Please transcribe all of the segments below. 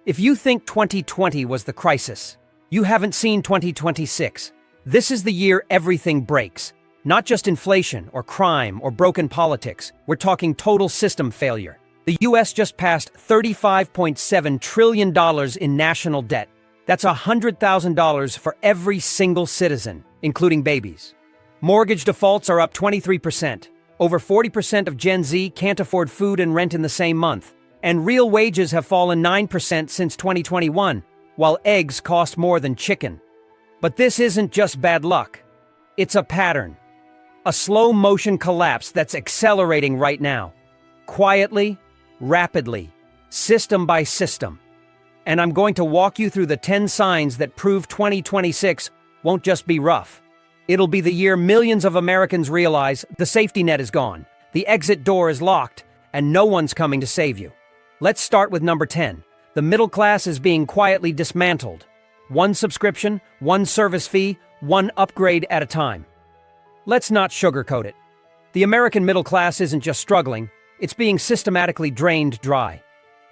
If you think 2020 was the crisis, you haven't seen 2026. This is the year everything breaks. Not just inflation or crime or broken politics. We're talking total system failure. The US just passed $35.7 trillion in national debt. That's $100,000 for every single citizen, including babies. Mortgage defaults are up 23%. Over 40% of Gen Z can't afford food and rent in the same month. And real wages have fallen 9% since 2021, while eggs cost more than chicken. But this isn't just bad luck. It's a pattern. A slow-motion collapse that's accelerating right now. Quietly, rapidly, system by system. And I'm going to walk you through the 10 signs that prove 2026 won't just be rough. It'll be the year millions of Americans realize the safety net is gone, the exit door is locked, and no one's coming to save you. Let's start with number 10. The middle class is being quietly dismantled. One subscription, one service fee, one upgrade at a time. Let's not sugarcoat it. The American middle class isn't just struggling, it's being systematically drained dry.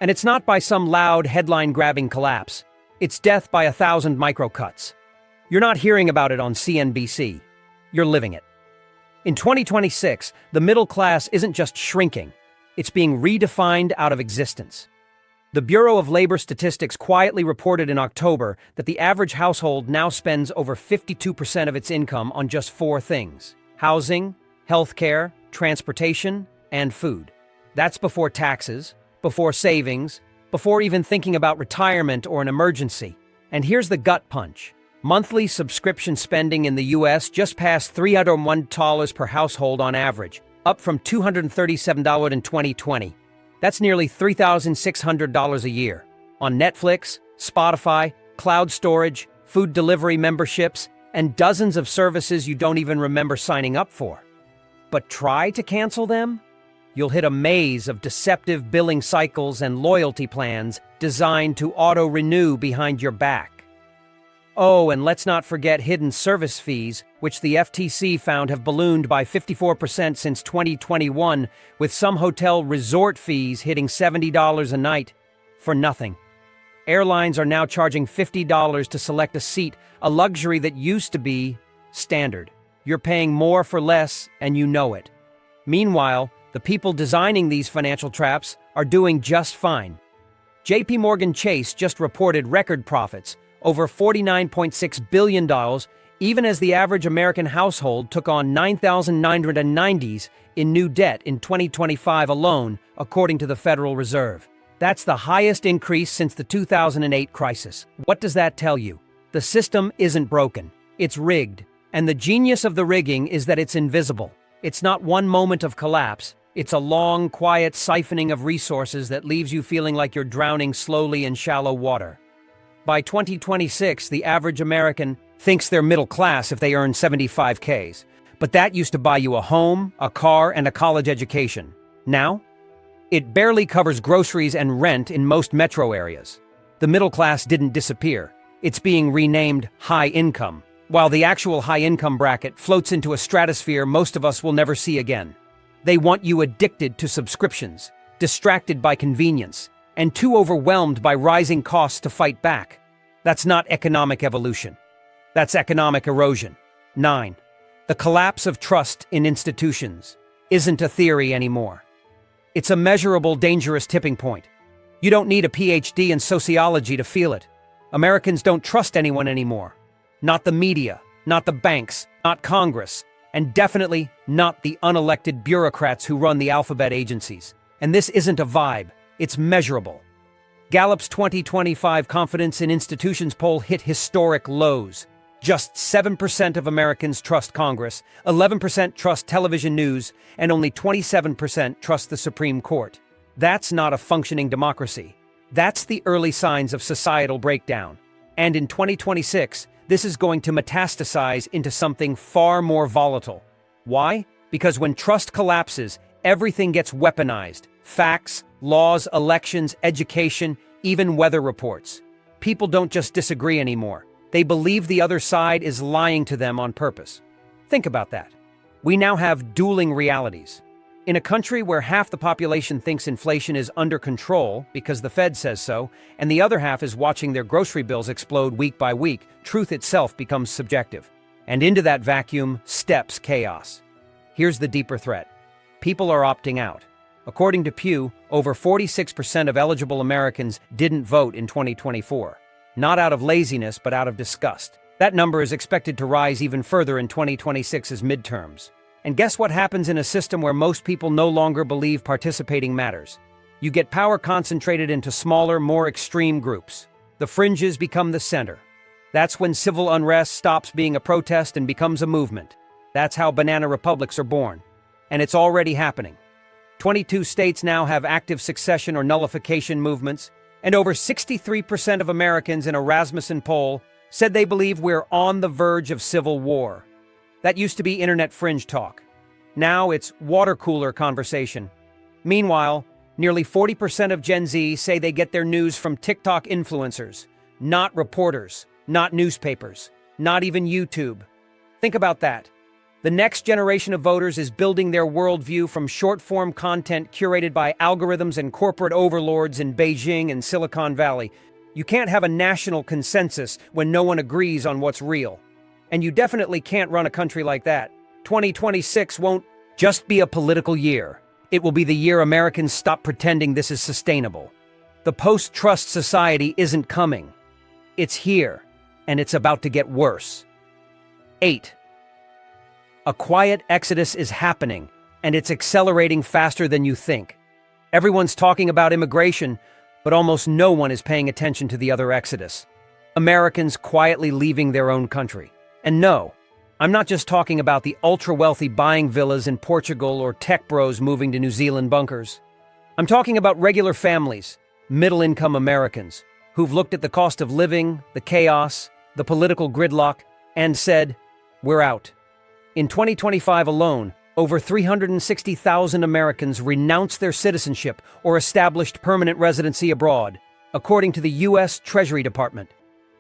And it's not by some loud, headline-grabbing collapse. It's death by 1,000 micro-cuts. You're not hearing about it on CNBC. You're living it. In 2026, the middle class isn't just shrinking. It's being redefined out of existence. The Bureau of Labor Statistics quietly reported in October that the average household now spends over 52% of its income on just 4 things: housing, healthcare, transportation, and food. That's before taxes, before savings, before even thinking about retirement or an emergency. And here's the gut punch. Monthly subscription spending in the US just passed $301 per household on average, up from $237 in 2020. That's nearly $3,600 a year. On Netflix, Spotify, cloud storage, food delivery memberships, and dozens of services you don't even remember signing up for. But try to cancel them? You'll hit a maze of deceptive billing cycles and loyalty plans designed to auto-renew behind your back. Oh, and let's not forget hidden service fees, which the FTC found have ballooned by 54% since 2021, with some hotel resort fees hitting $70 a night for nothing. Airlines are now charging $50 to select a seat, a luxury that used to be standard. You're paying more for less, and you know it. Meanwhile, the people designing these financial traps are doing just fine. JP Morgan Chase just reported record profits, over $49.6 billion, even as the average American household took on $9,990 in new debt in 2025 alone, according to the Federal Reserve. That's the highest increase since the 2008 crisis. What does that tell you? The system isn't broken. It's rigged. And the genius of the rigging is that it's invisible. It's not one moment of collapse. It's a long, quiet siphoning of resources that leaves you feeling like you're drowning slowly in shallow water. By 2026, the average American thinks they're middle class if they earn 75Ks. But that used to buy you a home, a car, and a college education. Now, it barely covers groceries and rent in most metro areas. The middle class didn't disappear. It's being renamed high income, while the actual high income bracket floats into a stratosphere most of us will never see again. They want you addicted to subscriptions, distracted by convenience, and too overwhelmed by rising costs to fight back. That's not economic evolution. That's economic erosion. 9. The collapse of trust in institutions isn't a theory anymore. It's a measurable, dangerous tipping point. You don't need a PhD in sociology to feel it. Americans don't trust anyone anymore. Not the media, not the banks, not Congress, and definitely not the unelected bureaucrats who run the alphabet agencies. And this isn't a vibe. It's measurable. Gallup's 2025 Confidence in Institutions poll hit historic lows. Just 7% of Americans trust Congress, 11% trust television news, and only 27% trust the Supreme Court. That's not a functioning democracy. That's the early signs of societal breakdown. And in 2026, this is going to metastasize into something far more volatile. Why? Because when trust collapses, everything gets weaponized. Facts, laws, elections, education, even weather reports. People don't just disagree anymore. They believe the other side is lying to them on purpose. Think about that. We now have dueling realities. In a country where half the population thinks inflation is under control because the Fed says so, and the other half is watching their grocery bills explode week by week, truth itself becomes subjective. And into that vacuum steps chaos. Here's the deeper threat. People are opting out. According to Pew, over 46% of eligible Americans didn't vote in 2024. Not out of laziness, but out of disgust. That number is expected to rise even further in 2026's midterms. And guess what happens in a system where most people no longer believe participating matters? You get power concentrated into smaller, more extreme groups. The fringes become the center. That's when civil unrest stops being a protest and becomes a movement. That's how banana republics are born. And it's already happening. 22 states now have active succession or nullification movements, and over 63% of Americans in a Rasmussen poll said they believe we're on the verge of civil war. That used to be internet fringe talk. Now it's water cooler conversation. Meanwhile, nearly 40% of Gen Z say they get their news from TikTok influencers, not reporters, not newspapers, not even YouTube. Think about that. The next generation of voters is building their worldview from short-form content curated by algorithms and corporate overlords in Beijing and Silicon Valley. You can't have a national consensus when no one agrees on what's real. And you definitely can't run a country like that. 2026 won't just be a political year. It will be the year Americans stop pretending this is sustainable. The post-trust society isn't coming. It's here, and it's about to get worse. 8. A quiet exodus is happening, and it's accelerating faster than you think. Everyone's talking about immigration, but almost no one is paying attention to the other exodus. Americans quietly leaving their own country. And no, I'm not just talking about the ultra-wealthy buying villas in Portugal or tech bros moving to New Zealand bunkers. I'm talking about regular families, middle-income Americans, who've looked at the cost of living, the chaos, the political gridlock, and said, we're out. In 2025 alone, over 360,000 Americans renounced their citizenship or established permanent residency abroad, according to the U.S. Treasury Department.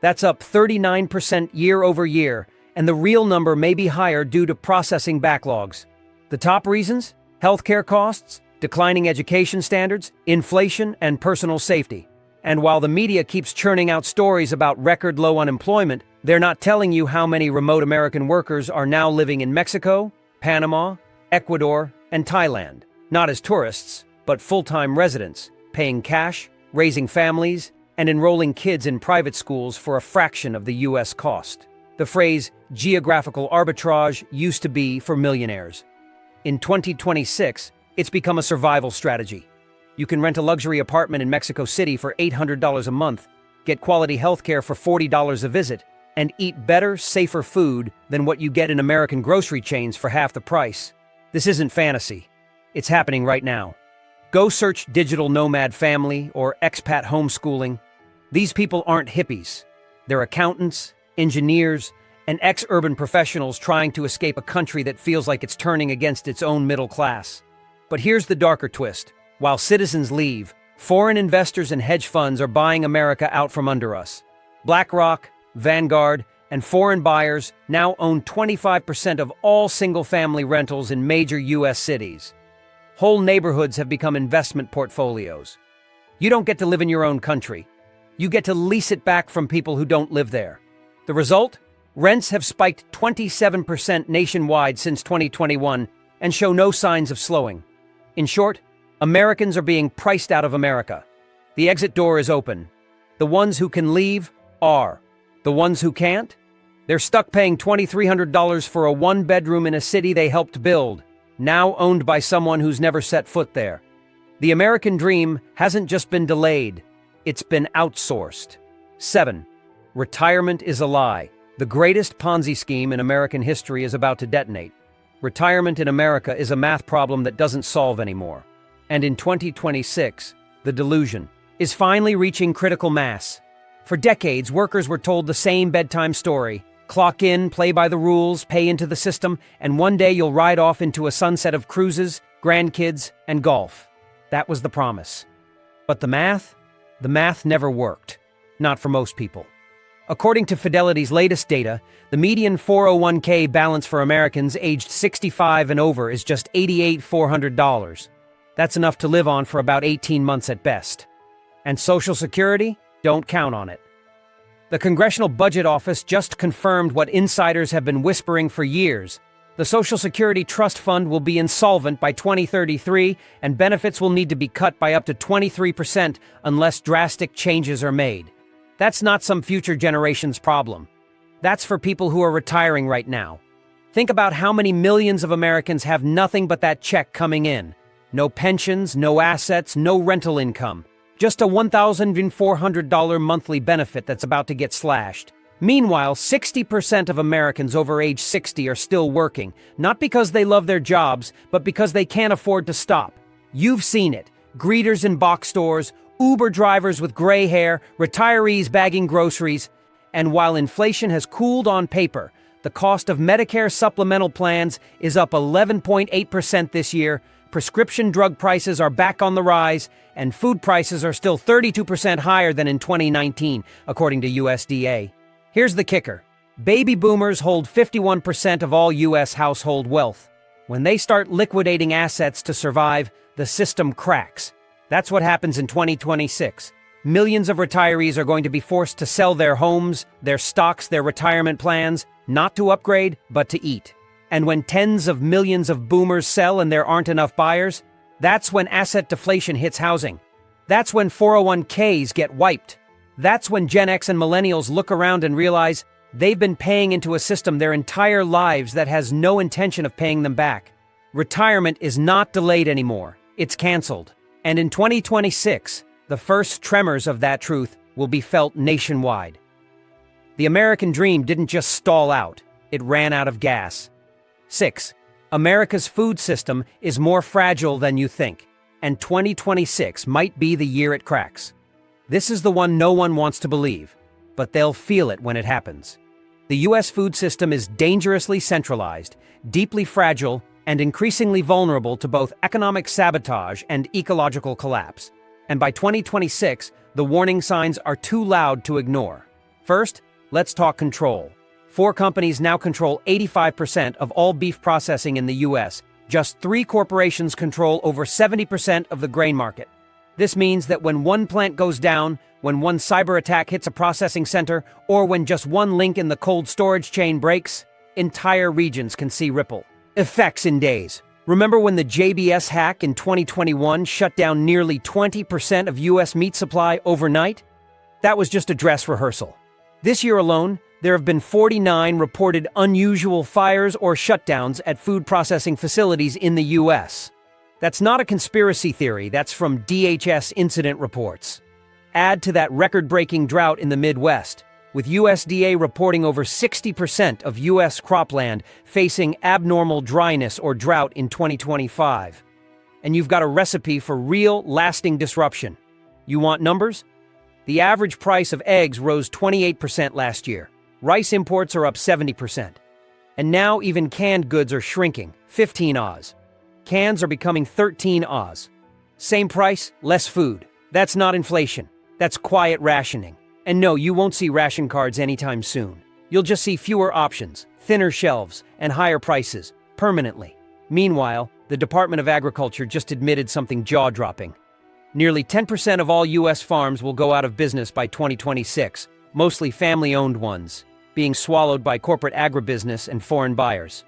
That's up 39% year over year, and the real number may be higher due to processing backlogs. The top reasons? Healthcare costs, declining education standards, inflation, and personal safety. And while the media keeps churning out stories about record low unemployment, they're not telling you how many remote American workers are now living in Mexico, Panama, Ecuador, and Thailand. Not as tourists, but full-time residents, paying cash, raising families, and enrolling kids in private schools for a fraction of the U.S. cost. The phrase geographical arbitrage used to be for millionaires. In 2026, it's become a survival strategy. You can rent a luxury apartment in Mexico City for $800 a month, get quality healthcare for $40 a visit, and eat better, safer food than what you get in American grocery chains for half the price. This isn't fantasy. It's happening right now. Go search digital nomad family or expat homeschooling. These people aren't hippies. They're accountants, engineers, and ex-urban professionals trying to escape a country that feels like it's turning against its own middle class. But here's the darker twist. While citizens leave, foreign investors and hedge funds are buying America out from under us. BlackRock, Vanguard, and foreign buyers now own 25% of all single-family rentals in major U.S. cities. Whole neighborhoods have become investment portfolios. You don't get to live in your own country. You get to lease it back from people who don't live there. The result? Rents have spiked 27% nationwide since 2021 and show no signs of slowing. In short, Americans are being priced out of America. The exit door is open. The ones who can leave are. The ones who can't? They're stuck paying $2,300 for a one-bedroom in a city they helped build, now owned by someone who's never set foot there. The American dream hasn't just been delayed, it's been outsourced. 7. Retirement is a lie. The greatest Ponzi scheme in American history is about to detonate. Retirement in America is a math problem that doesn't solve anymore. And in 2026, the delusion is finally reaching critical mass. For decades, workers were told the same bedtime story. Clock in, play by the rules, pay into the system, and one day you'll ride off into a sunset of cruises, grandkids, and golf. That was the promise. But the math? The math never worked. Not for most people. According to Fidelity's latest data, the median 401k balance for Americans aged 65 and over is just $88,400. That's enough to live on for about 18 months at best. And Social Security? Don't count on it. The Congressional Budget Office just confirmed what insiders have been whispering for years. The Social Security Trust Fund will be insolvent by 2033, and benefits will need to be cut by up to 23% unless drastic changes are made. That's not some future generation's problem. That's for people who are retiring right now. Think about how many millions of Americans have nothing but that check coming in. No pensions, no assets, no rental income. Just a $1,400 monthly benefit that's about to get slashed. Meanwhile, 60% of Americans over age 60 are still working, not because they love their jobs, but because they can't afford to stop. You've seen it. Greeters in box stores, Uber drivers with gray hair, retirees bagging groceries. And while inflation has cooled on paper, the cost of Medicare supplemental plans is up 11.8% this year, prescription drug prices are back on the rise, and food prices are still 32% higher than in 2019, according to USDA. Here's the kicker. Baby boomers hold 51% of all U.S. household wealth. When they start liquidating assets to survive, the system cracks. That's what happens in 2026. Millions of retirees are going to be forced to sell their homes, their stocks, their retirement plans, not to upgrade, but to eat. And when tens of millions of boomers sell and there aren't enough buyers, that's when asset deflation hits housing. That's when 401ks get wiped. That's when Gen X and millennials look around and realize they've been paying into a system their entire lives that has no intention of paying them back. Retirement is not delayed anymore. It's canceled. And in 2026, the first tremors of that truth will be felt nationwide. The American dream didn't just stall out, it ran out of gas. 6. America's food system is more fragile than you think, and 2026 might be the year it cracks. This is the one no one wants to believe, but they'll feel it when it happens. The U.S. food system is dangerously centralized, deeply fragile, and increasingly vulnerable to both economic sabotage and ecological collapse. And by 2026, the warning signs are too loud to ignore. First, let's talk control. 4 companies now control 85% of all beef processing in the U.S. Just 3 corporations control over 70% of the grain market. This means that when one plant goes down, when one cyber attack hits a processing center, or when just one link in the cold storage chain breaks, entire regions can see ripple effects in days. Remember when the JBS hack in 2021 shut down nearly 20% of U.S. meat supply overnight? That was just a dress rehearsal. This year alone, there have been 49 reported unusual fires or shutdowns at food processing facilities in the U.S. That's not a conspiracy theory, that's from DHS incident reports. Add to that record-breaking drought in the Midwest, with USDA reporting over 60% of U.S. cropland facing abnormal dryness or drought in 2025. And you've got a recipe for real, lasting disruption. You want numbers? The average price of eggs rose 28% last year. Rice imports are up 70%. And now even canned goods are shrinking, 15 Oz. Cans are becoming 13 Oz. Same price, less food. That's not inflation. That's quiet rationing. And no, you won't see ration cards anytime soon. You'll just see fewer options, thinner shelves, and higher prices, permanently. Meanwhile, the Department of Agriculture just admitted something jaw-dropping. Nearly 10% of all U.S. farms will go out of business by 2026, mostly family-owned ones, being swallowed by corporate agribusiness and foreign buyers.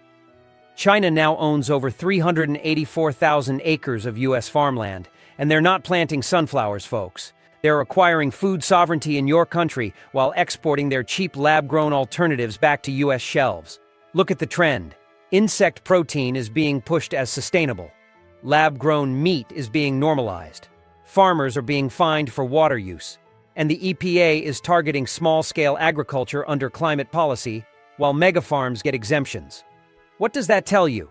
China now owns over 384,000 acres of U.S. farmland, and they're not planting sunflowers, folks. They're acquiring food sovereignty in your country while exporting their cheap lab-grown alternatives back to U.S. shelves. Look at the trend. Insect protein is being pushed as sustainable. Lab-grown meat is being normalized. Farmers are being fined for water use. And the EPA is targeting small-scale agriculture under climate policy, while megafarms get exemptions. What does that tell you?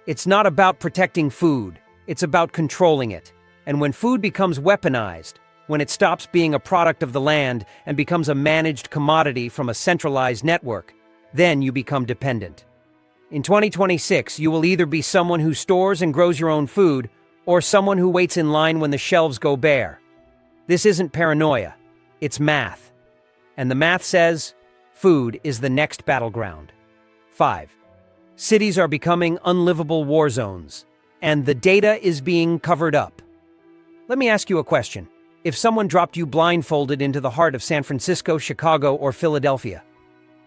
It's not about protecting food. It's about controlling it. And when food becomes weaponized, when it stops being a product of the land and becomes a managed commodity from a centralized network, then you become dependent. In 2026, you will either be someone who stores and grows your own food, or someone who waits in line when the shelves go bare. This isn't paranoia, it's math. And the math says, food is the next battleground. 5. Cities are becoming unlivable war zones, and the data is being covered up. Let me ask you a question. If someone dropped you blindfolded into the heart of San Francisco, Chicago, or Philadelphia,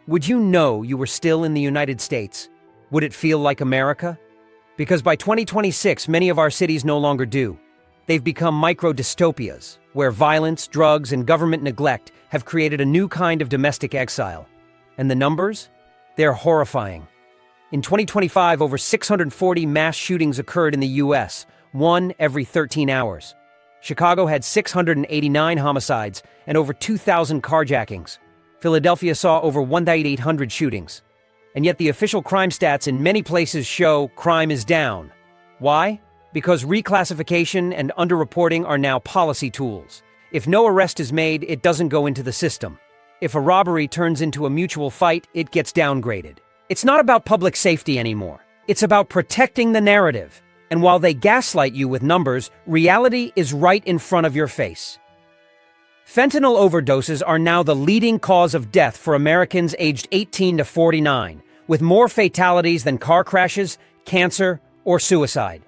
would you know you were still in the United States? Would it feel like America? Because by 2026, many of our cities no longer do. They've become micro-dystopias, where violence, drugs, and government neglect have created a new kind of domestic exile. And the numbers? They're horrifying. In 2025, over 640 mass shootings occurred in the U.S., one every 13 hours. Chicago had 689 homicides and over 2,000 carjackings. Philadelphia saw over 1,800 shootings. And yet the official crime stats in many places show crime is down. Why? Because reclassification and underreporting are now policy tools. If no arrest is made, it doesn't go into the system. If a robbery turns into a mutual fight, it gets downgraded. It's not about public safety anymore. It's about protecting the narrative. And while they gaslight you with numbers, reality is right in front of your face. Fentanyl overdoses are now the leading cause of death for Americans aged 18 to 49, with more fatalities than car crashes, cancer, or suicide.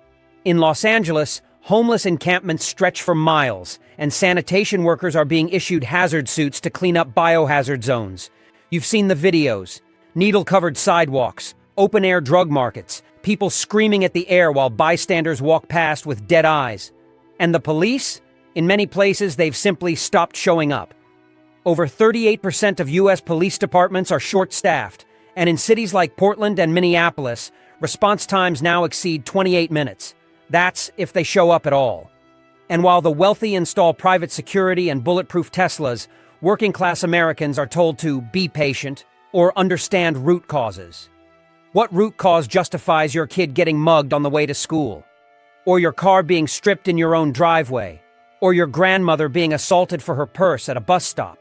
In Los Angeles, homeless encampments stretch for miles, and sanitation workers are being issued hazard suits to clean up biohazard zones. You've seen the videos. Needle-covered sidewalks, open-air drug markets, people screaming at the air while bystanders walk past with dead eyes. And the police? In many places, they've simply stopped showing up. Over 38% of U.S. police departments are short-staffed, and in cities like Portland and Minneapolis, response times now exceed 28 minutes. That's if they show up at all. And while the wealthy install private security and bulletproof Teslas, working-class Americans are told to be patient or understand root causes. What root cause justifies your kid getting mugged on the way to school? Or your car being stripped in your own driveway? Or your grandmother being assaulted for her purse at a bus stop?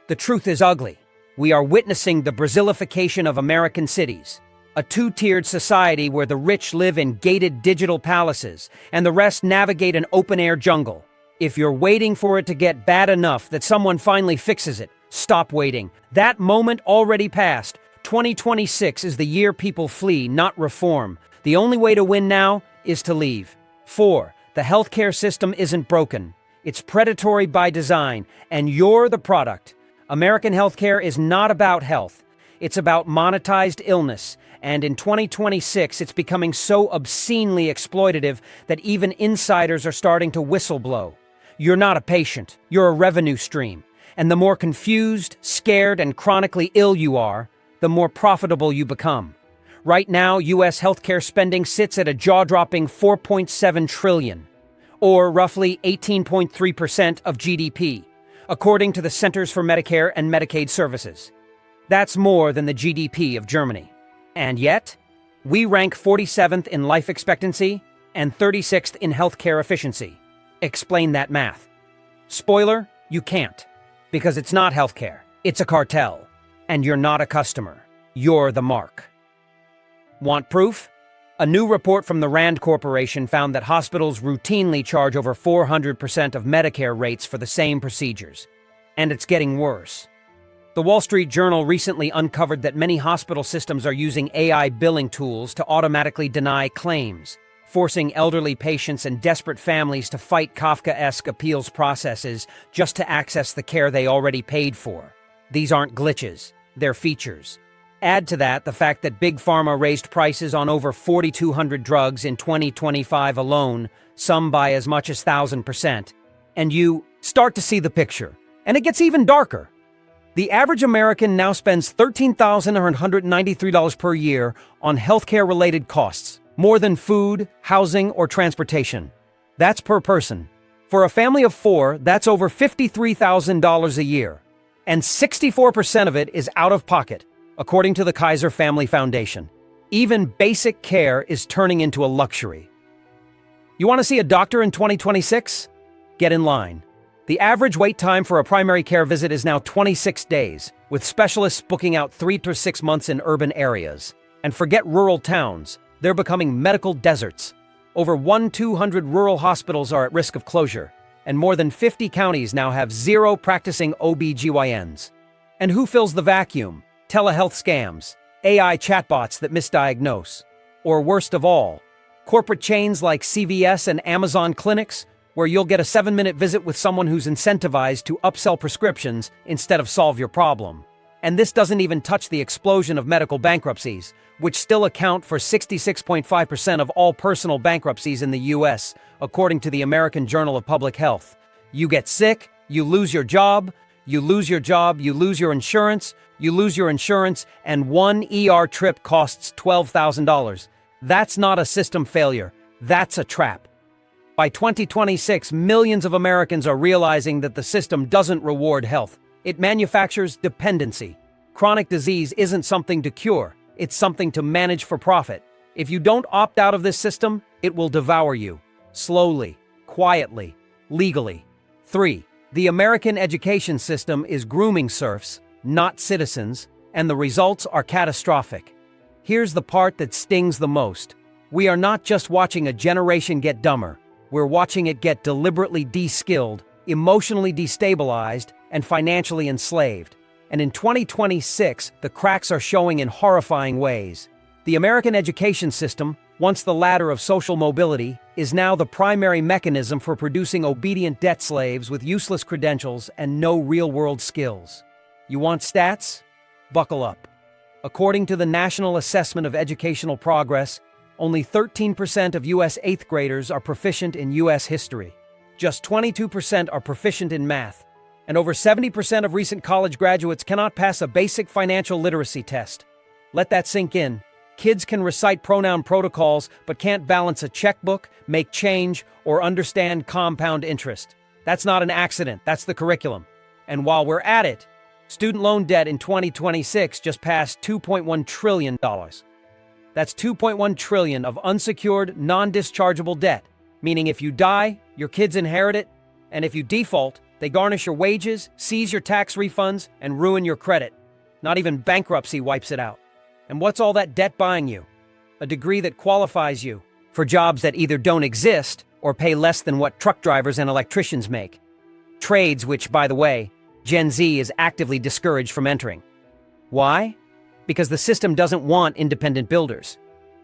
The truth is ugly. We are witnessing the Brazilification of American cities. A two-tiered society where the rich live in gated digital palaces and the rest navigate an open-air jungle. If you're waiting for it to get bad enough that someone finally fixes it, stop waiting. That moment already passed. 2026 is the year people flee, not reform. The only way to win now is to leave. 4. The healthcare system isn't broken. It's predatory by design, and you're the product. American healthcare is not about health. It's about monetized illness, and in 2026 it's becoming so obscenely exploitative that even insiders are starting to whistleblow. You're not a patient, you're a revenue stream, and the more confused, scared, and chronically ill you are, the more profitable you become. Right now, U.S. healthcare spending sits at a jaw-dropping $4.7 trillion, or roughly 18.3% of GDP, according to the Centers for Medicare and Medicaid Services. That's more than the GDP of Germany. And yet, we rank 47th in life expectancy and 36th in healthcare efficiency. Explain that math. Spoiler, you can't. Because it's not healthcare. It's a cartel. And you're not a customer. You're the mark. Want proof? A new report from the Rand Corporation found that hospitals routinely charge over 400% of Medicare rates for the same procedures. And it's getting worse. The Wall Street Journal recently uncovered that many hospital systems are using AI billing tools to automatically deny claims, forcing elderly patients and desperate families to fight Kafkaesque appeals processes just to access the care they already paid for. These aren't glitches, they're features. Add to that the fact that Big Pharma raised prices on over 4,200 drugs in 2025 alone, some by as much as 1,000%, and you start to see the picture. And it gets even darker. The average American now spends $13,193 per year on healthcare-related costs, more than food, housing, or transportation. That's per person. For a family of 4, that's over $53,000 a year. And 64% of it is out of pocket, according to the Kaiser Family Foundation. Even basic care is turning into a luxury. You want to see a doctor in 2026? Get in line. The average wait time for a primary care visit is now 26 days, with specialists booking out 3 to 6 months in urban areas. And forget rural towns, they're becoming medical deserts. Over 1,200 rural hospitals are at risk of closure, and more than 50 counties now have 0 practicing OB-GYNs. And who fills the vacuum? Telehealth scams, AI chatbots that misdiagnose, or worst of all, corporate chains like CVS and Amazon clinics, where you'll get a 7-minute visit with someone who's incentivized to upsell prescriptions instead of solve your problem. And this doesn't even touch the explosion of medical bankruptcies, which still account for 66.5% of all personal bankruptcies in the US, according to the American Journal of Public Health. You get sick, you lose your job, you lose your job, you lose your insurance, and one ER trip costs $12,000. That's not a system failure, that's a trap. By 2026, millions of Americans are realizing that the system doesn't reward health. It manufactures dependency. Chronic disease isn't something to cure, it's something to manage for profit. If you don't opt out of this system, it will devour you. Slowly, quietly, legally. 3. The American education system is grooming serfs, not citizens, and the results are catastrophic. Here's the part that stings the most. We are not just watching a generation get dumber, we're watching it get deliberately de-skilled, emotionally destabilized, and financially enslaved. And in 2026, the cracks are showing in horrifying ways. The American education system, once the ladder of social mobility, is now the primary mechanism for producing obedient debt slaves with useless credentials and no real-world skills. You want stats? Buckle up. According to the National Assessment of Educational Progress, only 13% of U.S. 8th graders are proficient in U.S. history. Just 22% are proficient in math. And over 70% of recent college graduates cannot pass a basic financial literacy test. Let that sink in. Kids can recite pronoun protocols, but can't balance a checkbook, make change, or understand compound interest. That's not an accident, that's the curriculum. And while we're at it, student loan debt in 2026 just passed $2.1 trillion. That's $2.1 trillion of unsecured, non-dischargeable debt, meaning if you die, your kids inherit it, and if you default, they garnish your wages, seize your tax refunds, and ruin your credit. Not even bankruptcy wipes it out. And what's all that debt buying you? A degree that qualifies you for jobs that either don't exist or pay less than what truck drivers and electricians make. Trades which, by the way, Gen Z is actively discouraged from entering. Why? Because the system doesn't want independent builders.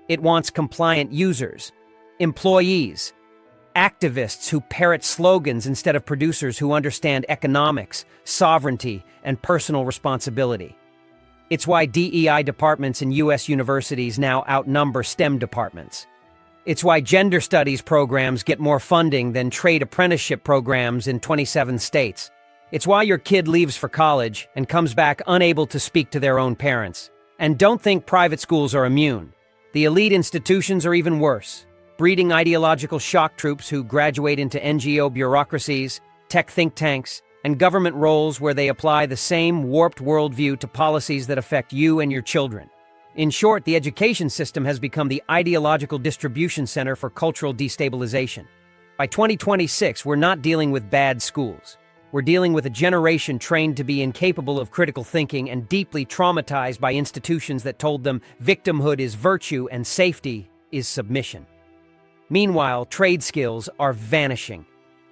It wants compliant users, employees, activists who parrot slogans instead of producers who understand economics, sovereignty, and personal responsibility. It's why DEI departments in U.S. universities now outnumber STEM departments. It's why gender studies programs get more funding than trade apprenticeship programs in 27 states. It's why your kid leaves for college and comes back unable to speak to their own parents. And don't think private schools are immune. The elite institutions are even worse, breeding ideological shock troops who graduate into NGO bureaucracies, tech think tanks, and government roles where they apply the same warped worldview to policies that affect you and your children. In short, the education system has become the ideological distribution center for cultural destabilization. By 2026, we're not dealing with bad schools. We're dealing with a generation trained to be incapable of critical thinking and deeply traumatized by institutions that told them victimhood is virtue and safety is submission. Meanwhile, trade skills are vanishing.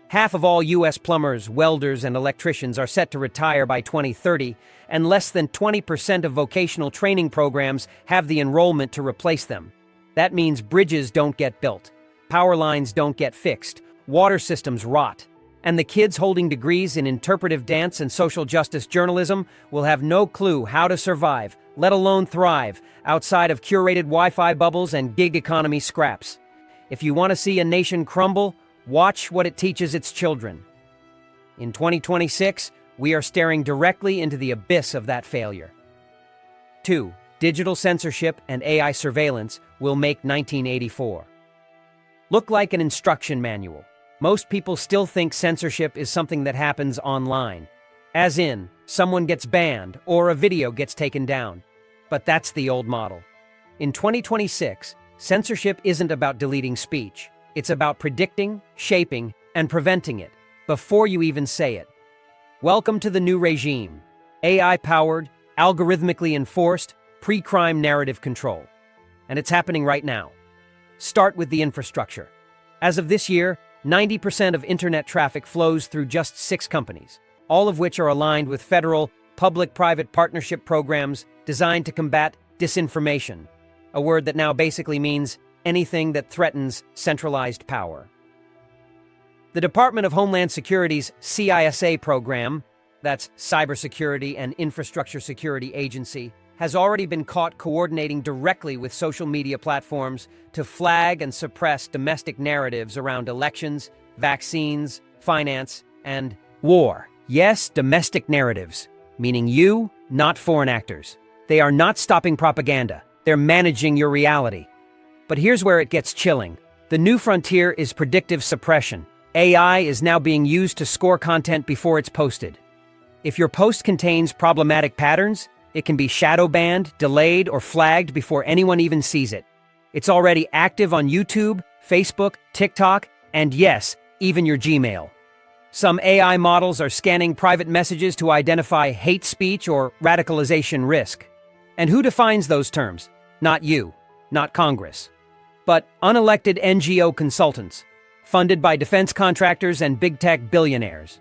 Half of all U.S. plumbers, welders, and electricians are set to retire by 2030, and less than 20% of vocational training programs have the enrollment to replace them. That means bridges don't get built, power lines don't get fixed, water systems rot, and the kids holding degrees in interpretive dance and social justice journalism will have no clue how to survive, let alone thrive, outside of curated Wi-Fi bubbles and gig economy scraps. If you want to see a nation crumble, watch what it teaches its children. In 2026, we are staring directly into the abyss of that failure. 2. Digital censorship and AI surveillance will make 1984 look like an instruction manual. Most people still think censorship is something that happens online, as in, someone gets banned or a video gets taken down. But that's the old model. In 2026, censorship isn't about deleting speech. It's about predicting, shaping, and preventing it before you even say it. Welcome to the new regime. AI-powered, algorithmically enforced, pre-crime narrative control. And it's happening right now. Start with the infrastructure. As of this year, 90% of internet traffic flows through just 6 companies, all of which are aligned with federal public-private partnership programs designed to combat disinformation, a word that now basically means anything that threatens centralized power. The Department of Homeland Security's CISA program, that's Cybersecurity and Infrastructure Security Agency, has already been caught coordinating directly with social media platforms to flag and suppress domestic narratives around elections, vaccines, finance, and war. Yes, domestic narratives, meaning you, not foreign actors. They are not stopping propaganda. They're managing your reality. But here's where it gets chilling. The new frontier is predictive suppression. AI is now being used to score content before it's posted. If your post contains problematic patterns, it can be shadow banned, delayed, or flagged before anyone even sees it. It's already active on YouTube, Facebook, TikTok, and yes, even your Gmail. Some AI models are scanning private messages to identify hate speech or radicalization risk. And who defines those terms? Not you, not Congress, but unelected NGO consultants, funded by defense contractors and big tech billionaires.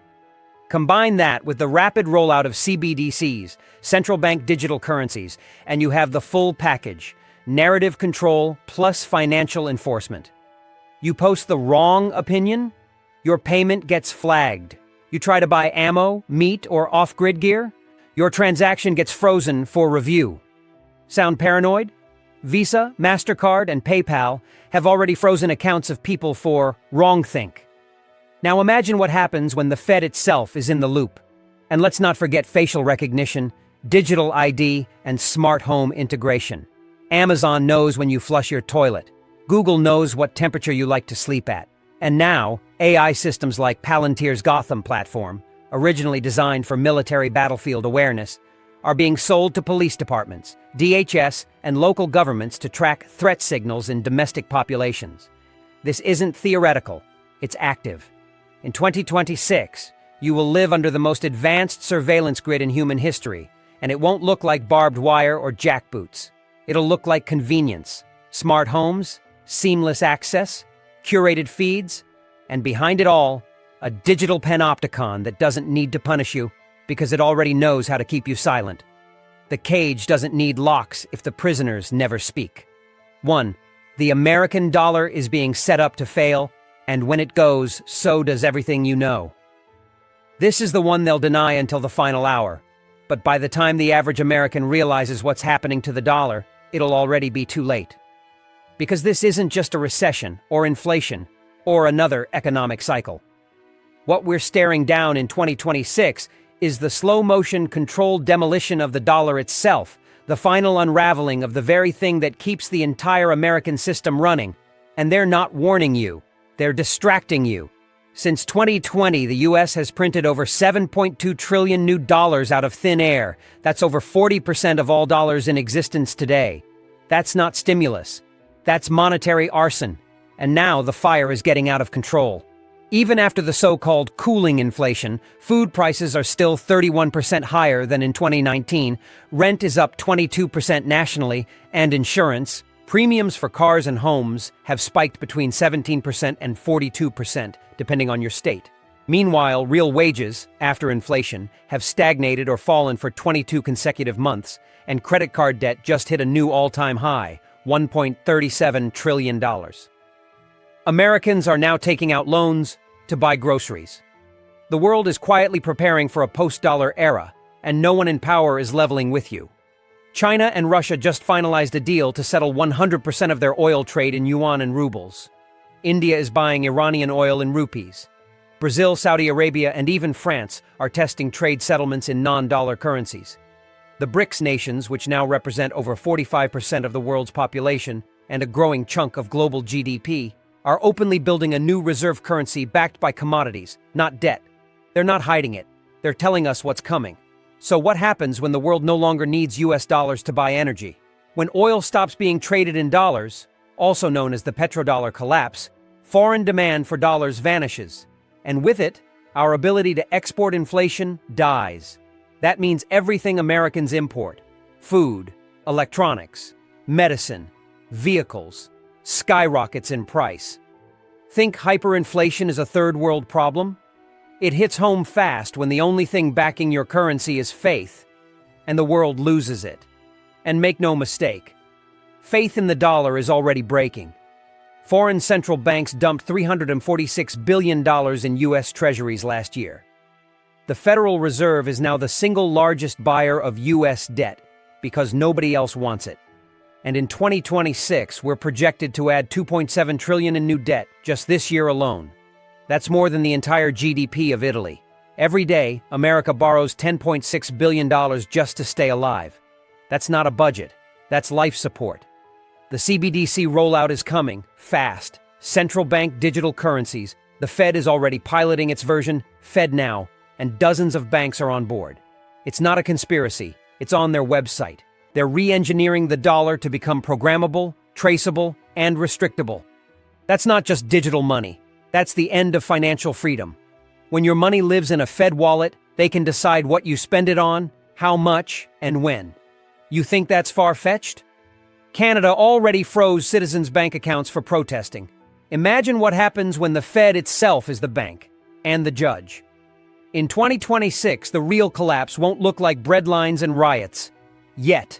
Combine that with the rapid rollout of CBDCs, central bank digital currencies, and you have the full package: narrative control plus financial enforcement. You post the wrong opinion, your payment gets flagged. You try to buy ammo, meat, or off-grid gear, your transaction gets frozen for review. Sound paranoid? Visa, MasterCard, and PayPal have already frozen accounts of people for wrongthink. Now imagine what happens when the Fed itself is in the loop. And let's not forget facial recognition, digital ID, and smart home integration. Amazon knows when you flush your toilet. Google knows what temperature you like to sleep at. And now, AI systems like Palantir's Gotham platform, originally designed for military battlefield awareness, are being sold to police departments, DHS, and local governments to track threat signals in domestic populations. This isn't theoretical, it's active. In 2026, you will live under the most advanced surveillance grid in human history, and it won't look like barbed wire or jackboots. It'll look like convenience, smart homes, seamless access, curated feeds, and behind it all, a digital panopticon that doesn't need to punish you because it already knows how to keep you silent. The cage doesn't need locks if the prisoners never speak. 1. The American dollar is being set up to fail, and when it goes, so does everything you know. This is the one they'll deny until the final hour, but by the time the average American realizes what's happening to the dollar, it'll already be too late. Because this isn't just a recession, or inflation, or another economic cycle. What we're staring down in 2026 is the slow-motion, controlled demolition of the dollar itself, the final unraveling of the very thing that keeps the entire American system running. And they're not warning you. They're distracting you. Since 2020, the US has printed over 7.2 trillion new dollars out of thin air. That's over 40% of all dollars in existence today. That's not stimulus. That's monetary arson. And now the fire is getting out of control. Even after the so-called cooling inflation, food prices are still 31% higher than in 2019, rent is up 22% nationally, and insurance, premiums for cars and homes, have spiked between 17% and 42%, depending on your state. Meanwhile, real wages, after inflation, have stagnated or fallen for 22 consecutive months, and credit card debt just hit a new all-time high, $1.37 trillion. Americans are now taking out loans to buy groceries. The world is quietly preparing for a post-dollar era, and no one in power is leveling with you. China and Russia just finalized a deal to settle 100% of their oil trade in yuan and rubles. India is buying Iranian oil in rupees. Brazil, Saudi Arabia, and even France are testing trade settlements in non-dollar currencies. The BRICS nations, which now represent over 45% of the world's population and a growing chunk of global GDP, are openly building a new reserve currency backed by commodities, not debt. They're not hiding it. They're telling us what's coming. So what happens when the world no longer needs US dollars to buy energy? When oil stops being traded in dollars, also known as the petrodollar collapse, foreign demand for dollars vanishes. And with it, our ability to export inflation dies. That means everything Americans import, food, electronics, medicine, vehicles, skyrockets in price. Think hyperinflation is a third world problem? It hits home fast when the only thing backing your currency is faith, and the world loses it. And make no mistake, faith in the dollar is already breaking. Foreign central banks dumped $346 billion in U.S. treasuries last year. The Federal Reserve is now the single largest buyer of U.S. debt because nobody else wants it. And in 2026, we're projected to add $2.7 trillion in new debt just this year alone. That's more than the entire GDP of Italy. Every day, America borrows $10.6 billion just to stay alive. That's not a budget. That's life support. The CBDC rollout is coming, fast. Central bank digital currencies. The Fed is already piloting its version, FedNow, and dozens of banks are on board. It's not a conspiracy. It's on their website. They're re-engineering the dollar to become programmable, traceable, and restrictable. That's not just digital money. That's the end of financial freedom. When your money lives in a Fed wallet, they can decide what you spend it on, how much, and when. You think that's far-fetched? Canada already froze citizens' bank accounts for protesting. Imagine what happens when the Fed itself is the bank and the judge. In 2026, the real collapse won't look like breadlines and riots. Yet.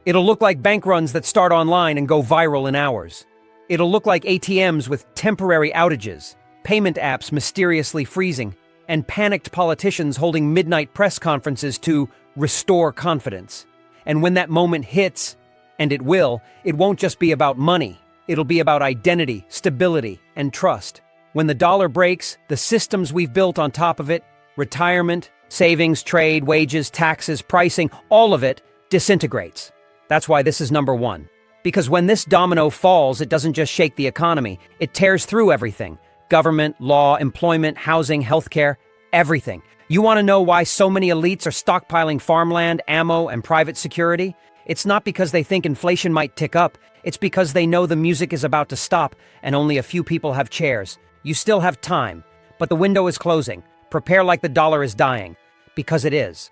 It'll look like bank runs that start online and go viral in hours. It'll look like ATMs with temporary outages, payment apps mysteriously freezing, and panicked politicians holding midnight press conferences to restore confidence. And when that moment hits, and it won't just be about money. It'll be about identity, stability, and trust. When the dollar breaks, the systems we've built on top of it, retirement, savings, trade, wages, taxes, pricing, all of it disintegrates. That's why this is number one. Because when this domino falls, it doesn't just shake the economy, it tears through everything. Government, law, employment, housing, healthcare, everything. You want to know why so many elites are stockpiling farmland, ammo, and private security? It's not because they think inflation might tick up. It's because they know the music is about to stop and only a few people have chairs. You still have time, but the window is closing. Prepare like the dollar is dying, because it is.